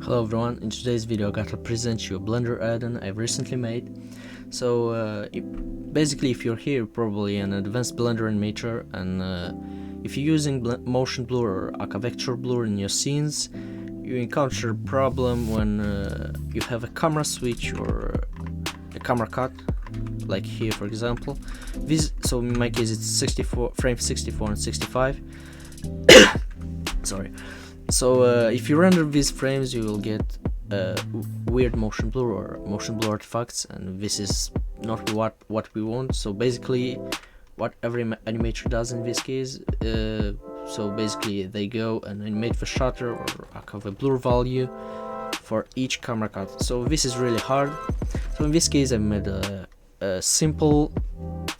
Hello everyone, in today's video I got to present you a Blender add-on I've recently made. So basically if you're here probably an advanced Blender animator, and if you're using motion blur or aka vector blur in your scenes, you encounter a problem when you have a camera switch or a camera cut, like here for example. So in my case it's frame 64 and 65. Sorry. So if you render these frames, you will get weird motion blur or motion blur artifacts, and this is not what we want. So basically what every animator does in this case, so basically they go and animate the shutter or a blur value for each camera cut. So this is really hard. So in this case I made a simple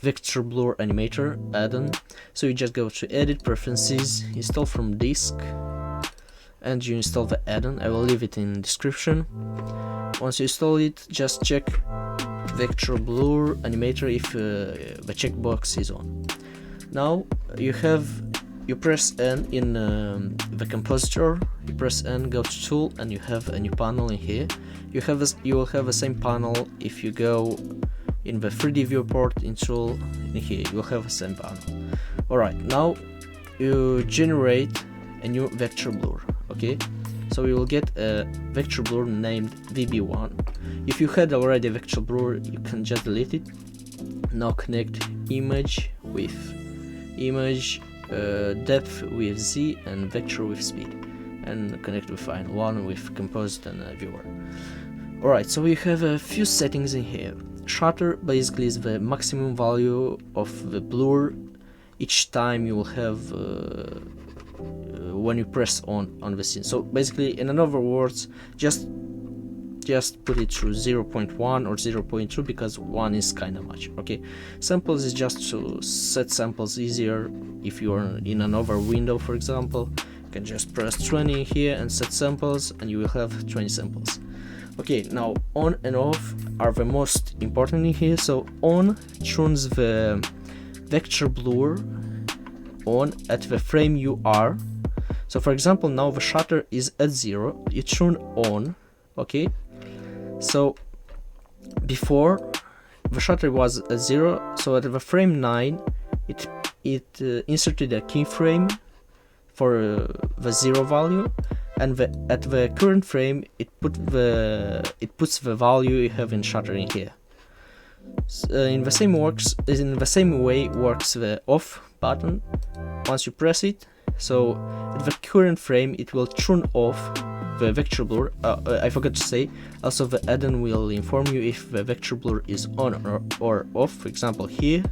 vector blur animator add-on. So you just go to edit, preferences, install from disk, and you install the add-on. I will leave it in description. Once you install it, just check vector blur animator if the checkbox is on. Now you press N in the compositor, you press N, go to tool, and you have a new panel in here. You will have the same panel if you go in the 3D viewport in tool. In here you will have the same panel. Alright, now you generate a new vector blur. Okay, so you will get a vector blur named VB1. If you had already a vector blur, you can just delete it. Now connect image with image, depth with Z, and vector with speed, and connect with file 1 with composite and viewer. Alright, so you have a few settings in here. Shutter basically is the maximum value of the blur each time you will have when you press on the scene. So basically, in other words, just put it through 0.1 or 0.2 because 1 is kind of much. Okay, samples is just to set samples easier. If you are in another window, for example, you can just press 20 here and set samples, and you will have 20 samples. Okay, now on and off are the most important in here. So on tunes the vector blur on at the frame you are. So for example, now the shutter is at 0, you turn on. Okay, so before the shutter was at 0, so at the frame 9 it inserted a keyframe for the 0 value, and at the current frame it puts the value you have in shutter in here. In the same way works the off button. Once you press it, so at the current frame it will turn off the vector blur. I forgot to say, also the add-on will inform you if the vector blur is on or off. For example, here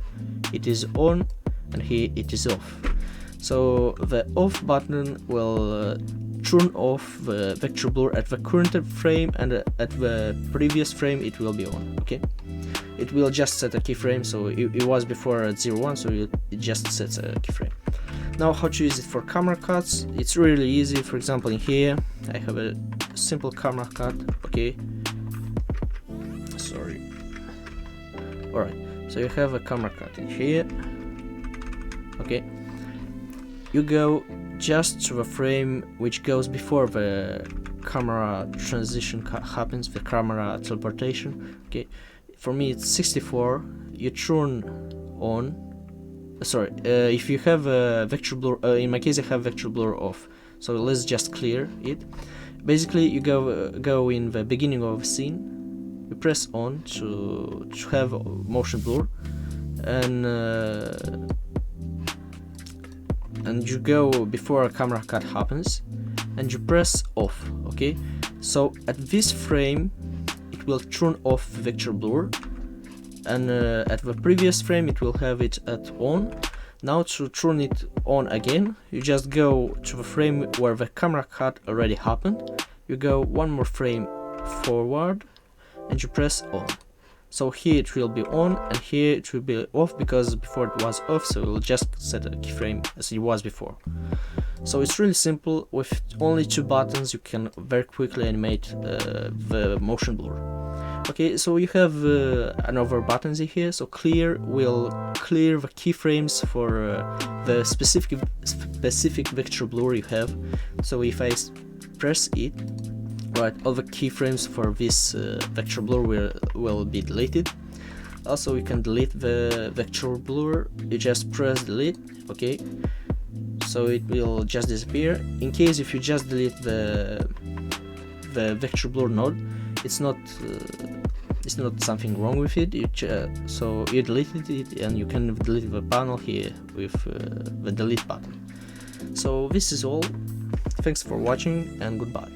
it is on and here it is off. So the off button will turn off the vector blur at the current frame, and at the previous frame it will be on. Okay, it will just set a keyframe. So it was before at 0.1, so it just sets a keyframe. Now how to use it for camera cuts? It's really easy. For example, in here I have a simple camera cut. Okay, sorry. Alright, so you have a camera cut in here. Okay, you go just to the frame which goes before the camera transition happens, the camera teleportation. Okay, for me it's 64. You turn on. Sorry, if you have a vector blur, in my case I have vector blur off, so let's just clear it. Basically you go in the beginning of the scene, you press on to have motion blur, and you go before a camera cut happens, and you press off. Okay, so at this frame it will turn off vector blur, and at the previous frame it will have it at on. Now to turn it on again, you just go to the frame where the camera cut already happened, you go one more frame forward and you press on. So here it will be on and here it will be off, because before it was off, so we'll just set a keyframe as it was before. So it's really simple. With only 2 buttons you can very quickly animate the motion blur. Okay, so you have another buttons in here. So clear will clear the keyframes for the specific vector blur you have. So if I press it, right, all the keyframes for this vector blur will be deleted. Also, you can delete the vector blur. You just press delete, okay, so it will just disappear. In case if you just delete the vector blur node, it's not something wrong with it. So you deleted it, and you can delete the panel here with the delete button. So this is all. Thanks for watching, and goodbye.